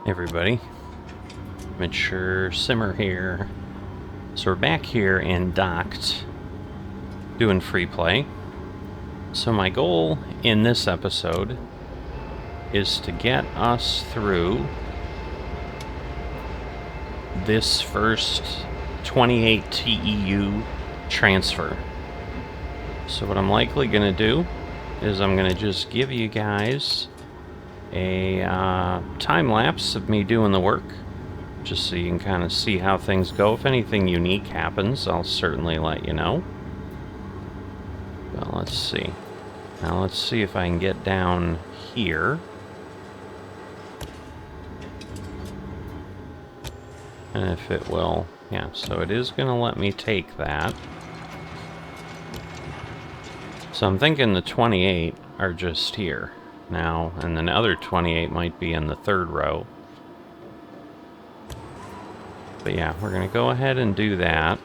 Everybody, Mature Simmer here. So we're back here and docked, doing free play. So my goal in this episode is to get us through this first 28 TEU transfer. So what I'm likely going to do is I'm going to just give you guys a time lapse of me doing the work, just so you can kind of see how things go. If anything unique happens, I'll certainly let you know. But let's see. Now let's see if I can get down here. And if it will, yeah, so it is going to let me take that. So I'm thinking the 28 are just here now, and then the other 28 might be in the third row. But yeah, we're going to go ahead and do that.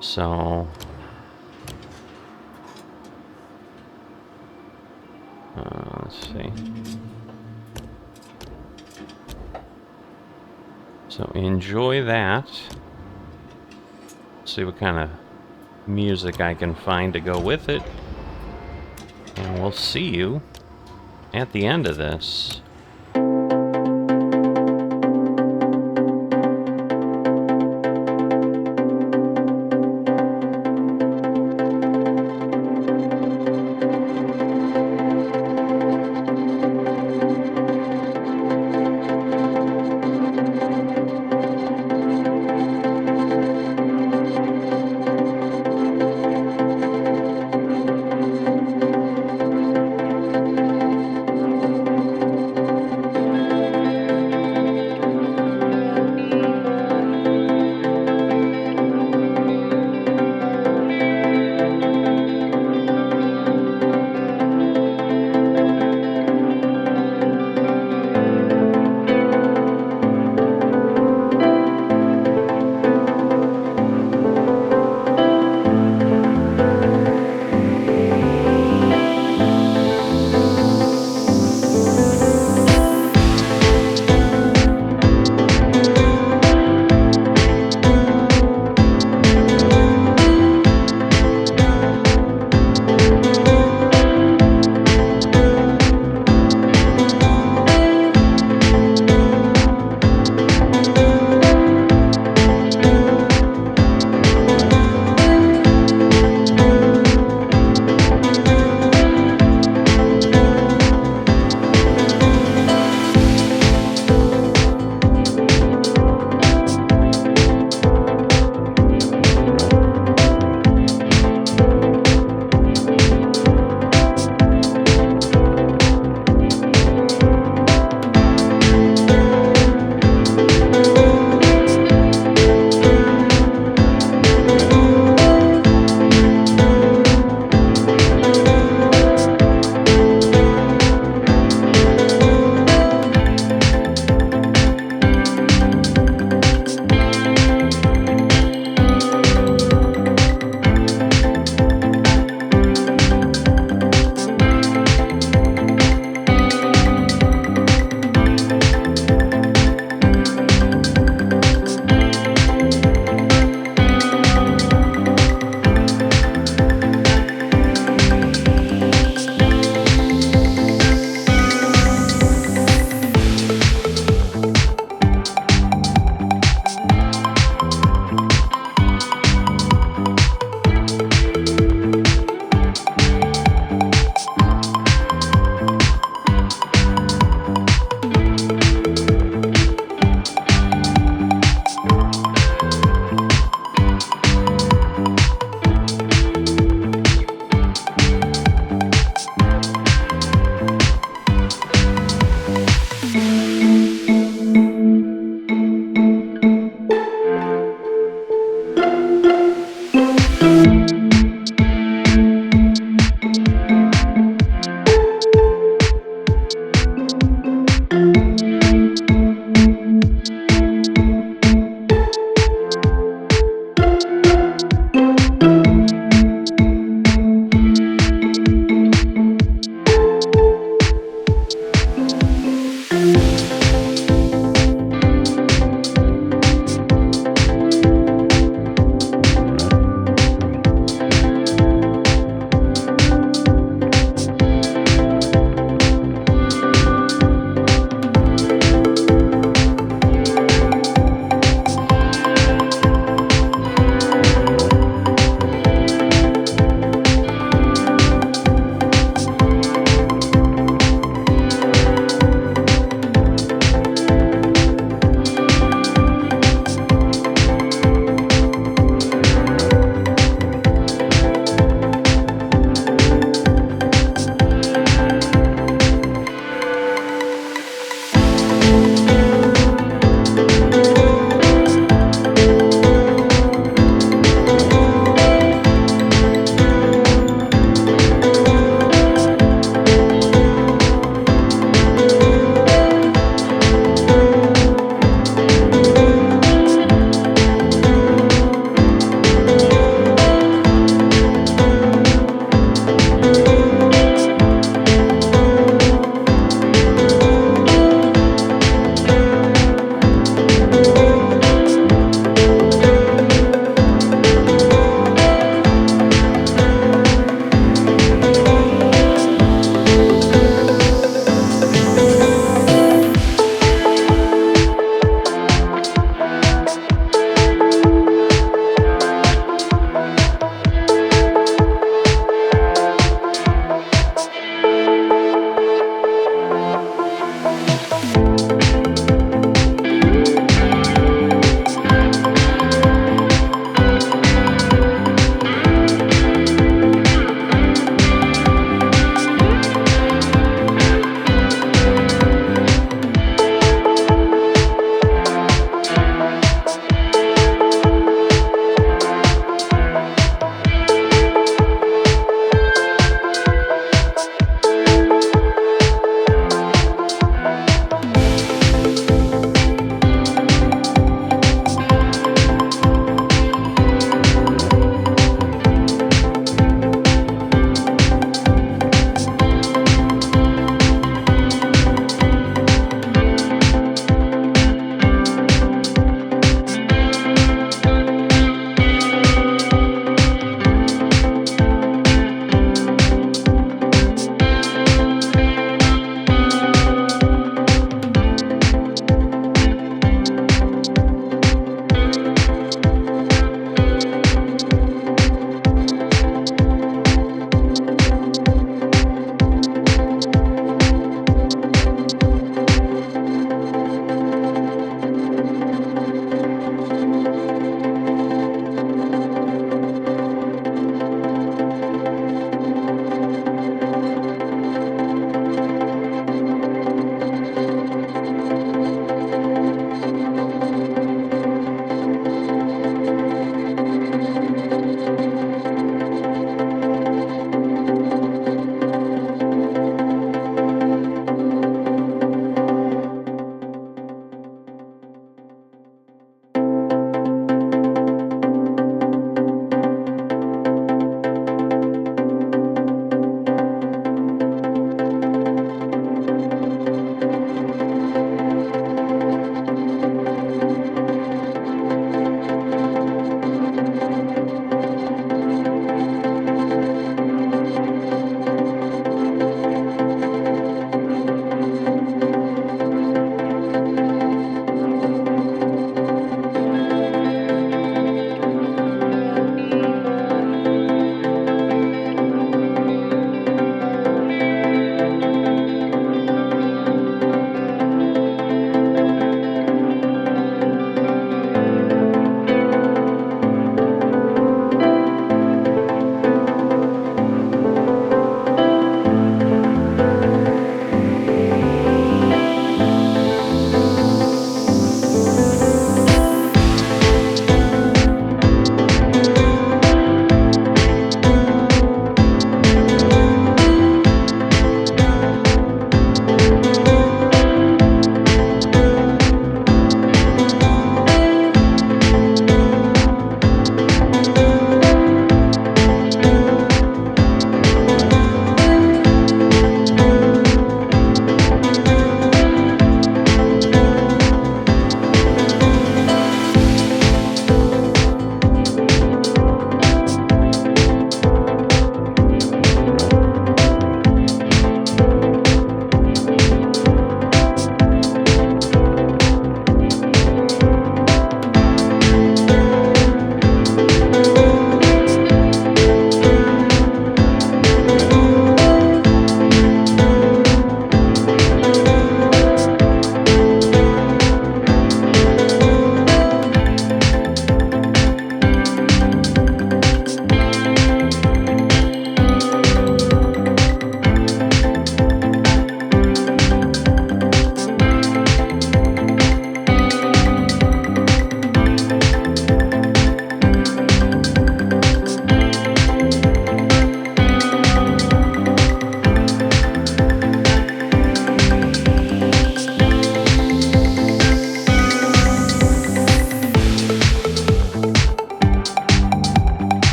So let's see. So enjoy that. See what kind of music I can find to go with it. And we'll see you at the end of this.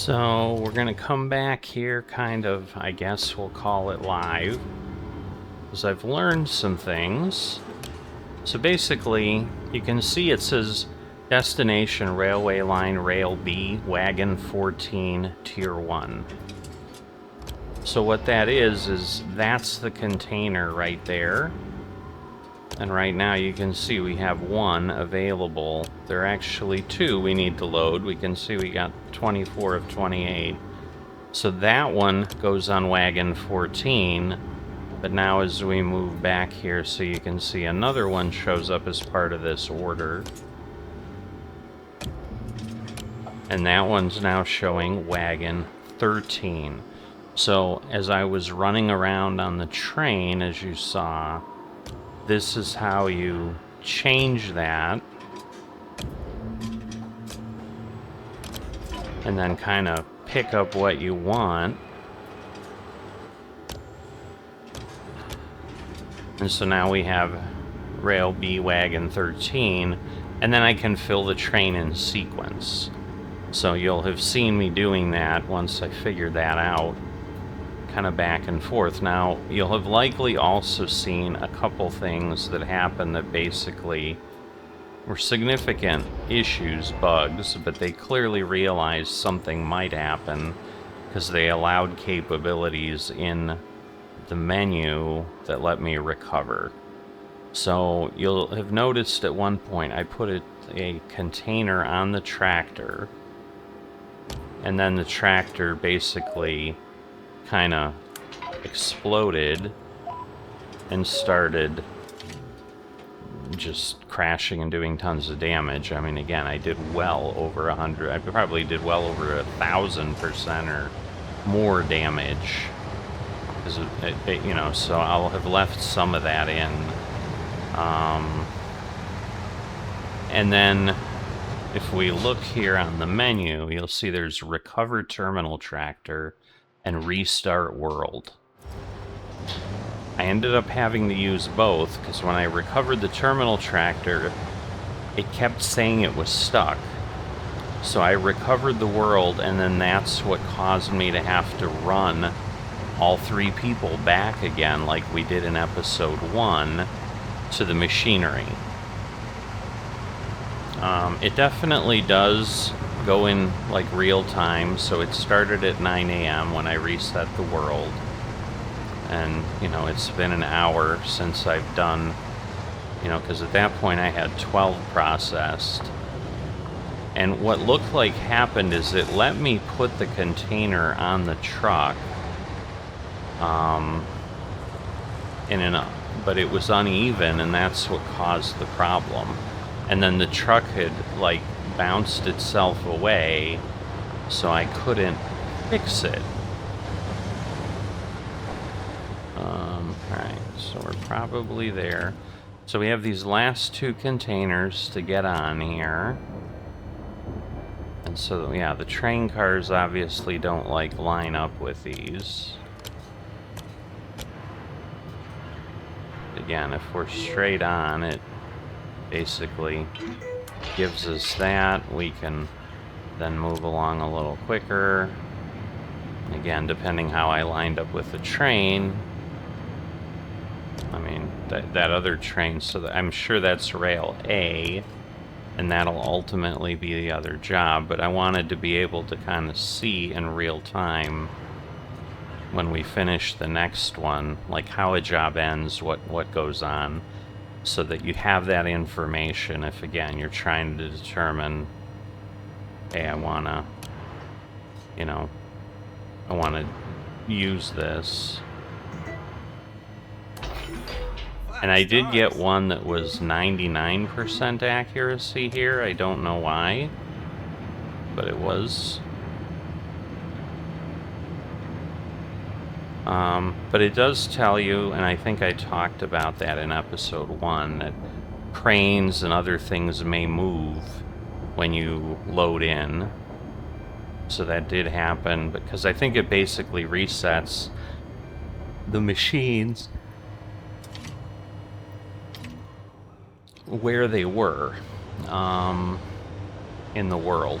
So we're going to come back here kind of, I guess we'll call it live, because I've learned some things. So basically, you can see it says Destination Railway Line Rail B, Wagon 14, Tier 1. So what that is that's the container right there. And right now you can see we have one available. There are actually two we need to load. We can see we got 24 of 28. So that one goes on Wagon 14. But now as we move back here, so you can see another one shows up as part of this order. And that one's now showing Wagon 13. So as I was running around on the train, as you saw, this is how you change that. And then kind of pick up what you want. And so now we have Rail B Wagon 13, and then I can fill the train in sequence. So you'll have seen me doing that once I figured that out, kind of back and forth. Now, you'll have likely also seen a couple things that happened that basically were significant issues, bugs, but they clearly realized something might happen because they allowed capabilities in the menu that let me recover. So you'll have noticed at one point I put a container on the tractor, and then the tractor basically kind of exploded and started just crashing and doing tons of damage. I mean, again, I did well over 100. I probably did well over 1,000% or more damage. You know, so I'll have left some of that in. And then if we look here on the menu, you'll see there's Recover Terminal Tractor and Restart World. I ended up having to use both because when I recovered the terminal tractor, it kept saying it was stuck. So I recovered the world, and then that's what caused me to have to run all three people back again, like we did in episode 1, to the machinery. It definitely does go in like real time, so it started at 9 a.m. when I reset the world. And, you know, it's been an hour since I've done, you know, because at that point I had 12 processed. And what looked like happened is it let me put the container on the truck, but it was uneven, and that's what caused the problem. And then the truck had, like, bounced itself away, so I couldn't fix it. Alright, so we're probably there. So we have these last two containers to get on here. And so, yeah, the train cars obviously don't, like, line up with these. Again, if we're straight on, it basically gives us that. We can then move along a little quicker. Again, depending how I lined up with the train. I mean, that other train, so I'm sure that's rail A, and that'll ultimately be the other job, but I wanted to be able to kind of see in real time when we finish the next one, like how a job ends, what goes on, so that you have that information if, again, you're trying to determine, hey, I want to, you know, I want to use this. And I did get one that was 99% accuracy here. I don't know why, but it was. But it does tell you, and I think I talked about that in episode 1, that cranes and other things may move when you load in. So that did happen, because I think it basically resets the machines where they were in the world.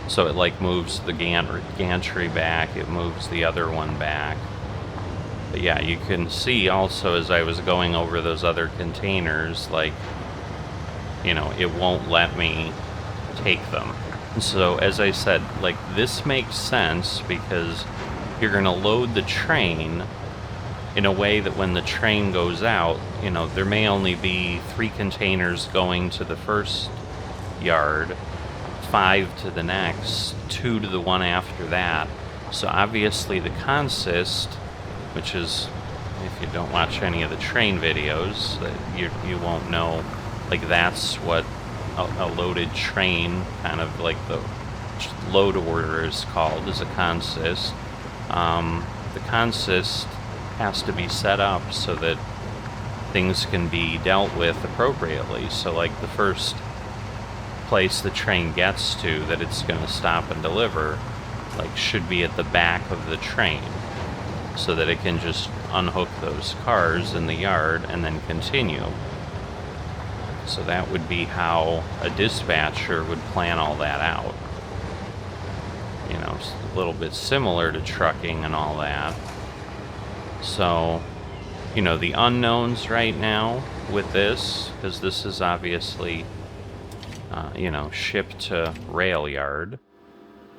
So it like moves the gantry back, it moves the other one back. But yeah, you can see also as I was going over those other containers, like, you know, it won't let me take them. So as I said, like, this makes sense because you're going to load the train in a way that when the train goes out, you know, there may only be 3 containers going to the first yard, 5 to the next, 2 to the one after that. So obviously the consist, which is, if you don't watch any of the train videos, you won't know, like, that's what a loaded train, kind of like the load order is called, is a consist. The consist has to be set up so that things can be dealt with appropriately. So like the first place the train gets to that it's going to stop and deliver, like, should be at the back of the train so that it can just unhook those cars in the yard and then continue. So that would be how a dispatcher would plan all that out. You know, a little bit similar to trucking and all that. So, you know, the unknowns right now with this, because this is obviously, you know, shipped to rail yard.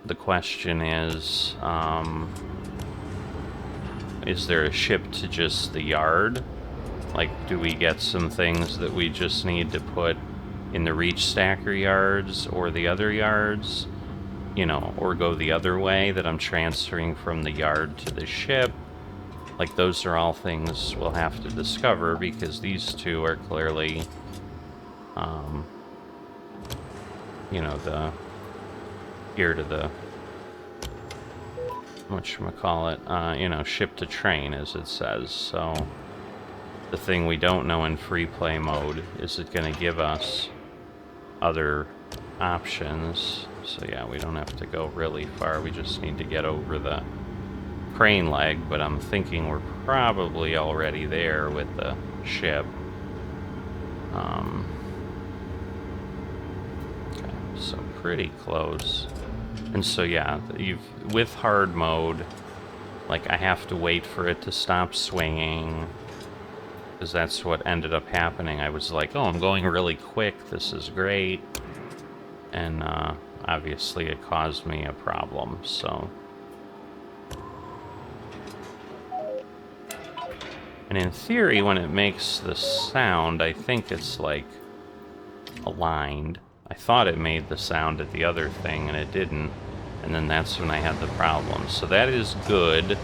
The question is there a ship to just the yard? Like, do we get some things that we just need to put in the reach stacker yards or the other yards? You know, or go the other way, that I'm transferring from the yard to the ship? Like, those are all things we'll have to discover, because these two are clearly, you know, the here to the, whatchamacallit, you know, ship to train, as it says. So the thing we don't know in free play mode, is it going to give us other options? So yeah, we don't have to go really far, we just need to get over the crane leg, but I'm thinking we're probably already there with the ship. Okay, so pretty close. And so yeah, with hard mode, like, I have to wait for it to stop swinging, because that's what ended up happening. I was like, oh, I'm going really quick, this is great, and obviously it caused me a problem. So, and in theory, when it makes the sound, I think it's like aligned. I thought it made the sound at the other thing, and it didn't, and then that's when I had the problem. So that is good.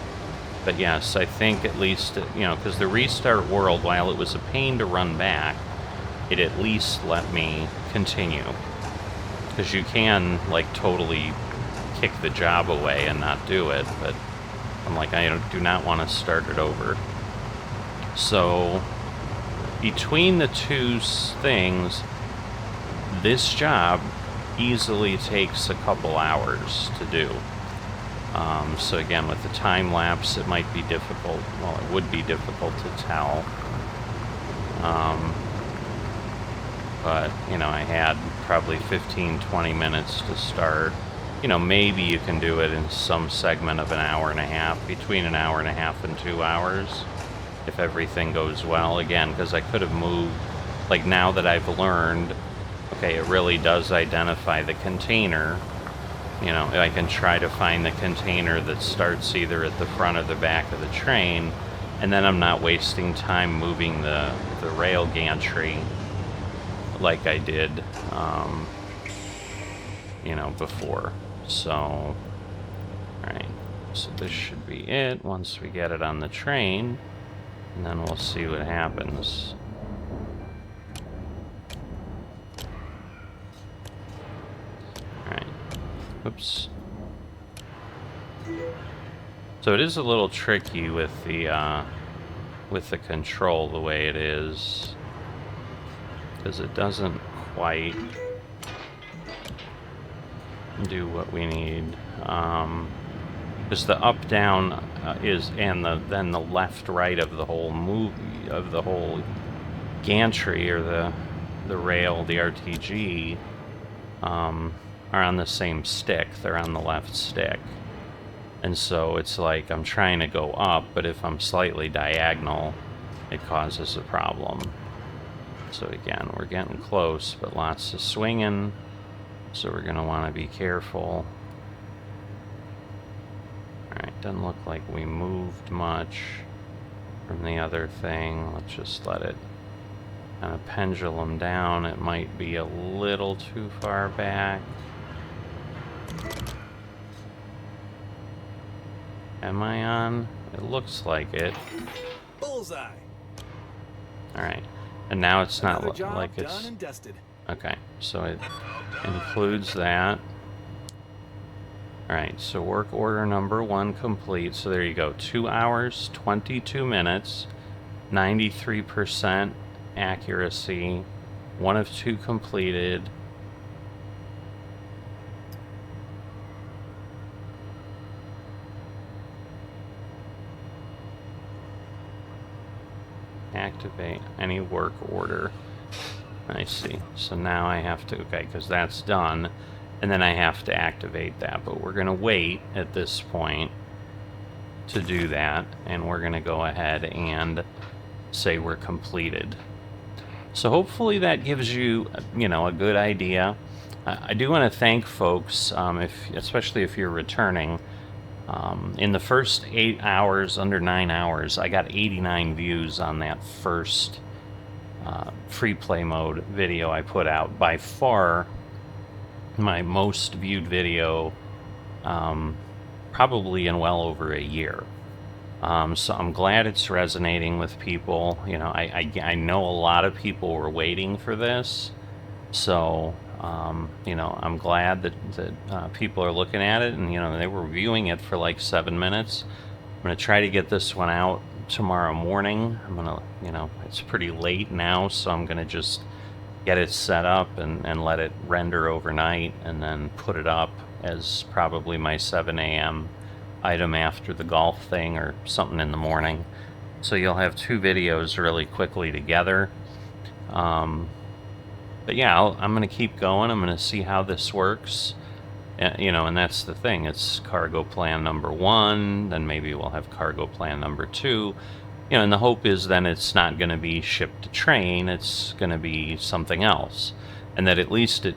But yes, I think at least, you know, because the restart world, while it was a pain to run back, it at least let me continue. Because you can, like, totally kick the job away and not do it, but I'm like, I do not want to start it over. So, between the two things, this job easily takes a couple hours to do. So again, with the time lapse, it might be difficult. Well, it would be difficult to tell. But, you know, I had probably 15-20 minutes to start. You know, maybe you can do it in some segment of an hour and a half, between an hour and a half and 2 hours, if everything goes well. Again, because I could have moved, like, now that I've learned, okay, it really does identify the container. You know, I can try to find the container that starts either at the front or the back of the train, and then I'm not wasting time moving the rail gantry like I did, you know, before. So, alright, so this should be it once we get it on the train, and then we'll see what happens. Alright. Oops. So it is a little tricky with the control the way it is, because it doesn't quite do what we need. Because the up down is, and then the left right of the whole of the whole gantry, or the rail, the RTG, are on the same stick. They're on the left stick. And so it's like I'm trying to go up, but if I'm slightly diagonal, it causes a problem. So again, we're getting close, but lots of swinging. So we're going to want to be careful. Alright, doesn't look like we moved much from the other thing. Let's just let it kind of pendulum down. It might be a little too far back. Am I on? It looks like it. Bullseye. Alright. And now it's not like it's... Done and dusted. Okay, so it includes that. Alright, so work order number 1 complete. So there you go. 2 hours, 22 minutes, 93% accuracy, 1 of 2 completed. Activate any work order. I see. So now I have to, okay, because that's done, and then I have to activate that. But we're going to wait at this point to do that, and we're going to go ahead and say we're completed. So hopefully that gives you, a good idea. I do want to thank folks, especially if you're returning. In the first 8 hours, under 9 hours, I got 89 views on that first free play mode video I put out. By far my most viewed video, probably in well over a year. So I'm glad it's resonating with people. I know a lot of people were waiting for this. So, I'm glad that people are looking at it, and, they were viewing it for like 7 minutes. I'm going to try to get this one out tomorrow morning. I'm going to, it's pretty late now, so I'm going to just get it set up and let it render overnight, and then put it up as probably my 7 a.m. item after the golf thing or something in the morning. So you'll have 2 videos really quickly together. But yeah, I'm going to keep going. I'm going to see how this works. And that's the thing. It's cargo plan number 1, then maybe we'll have cargo plan number 2. And the hope is then it's not going to be ship to train, it's going to be something else. And that at least it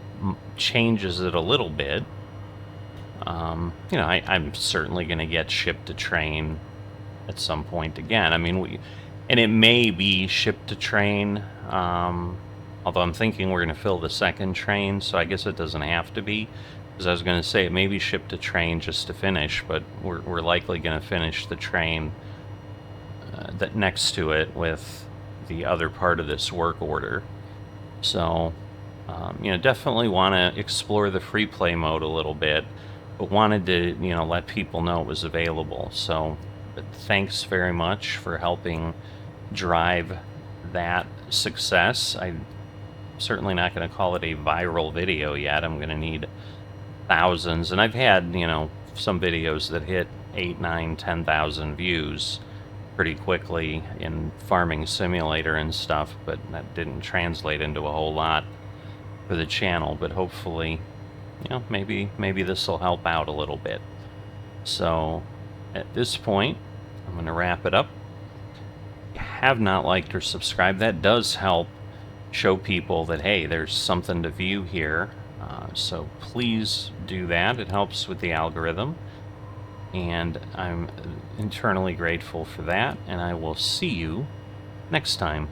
changes it a little bit. I'm certainly going to get ship to train at some point again. I mean, and it may be ship to train, although I'm thinking we're going to fill the second train, so I guess it doesn't have to be. Because I was going to say it may be shipped to train just to finish, but we're likely going to finish the train that next to it with the other part of this work order. So, definitely want to explore the free play mode a little bit, but wanted to, let people know it was available. So, but thanks very much for helping drive that success. I'm certainly not going to call it a viral video yet. I'm going to need thousands, and I've had, some videos that hit 8, 9, 10,000 views pretty quickly in Farming Simulator and stuff, but that didn't translate into a whole lot for the channel. But hopefully, maybe this will help out a little bit. So at this point, I'm going to wrap it up. If you have not liked or subscribed, that does help show people that, hey, there's something to view here. So please do that. It helps with the algorithm, and I'm internally grateful for that, and I will see you next time.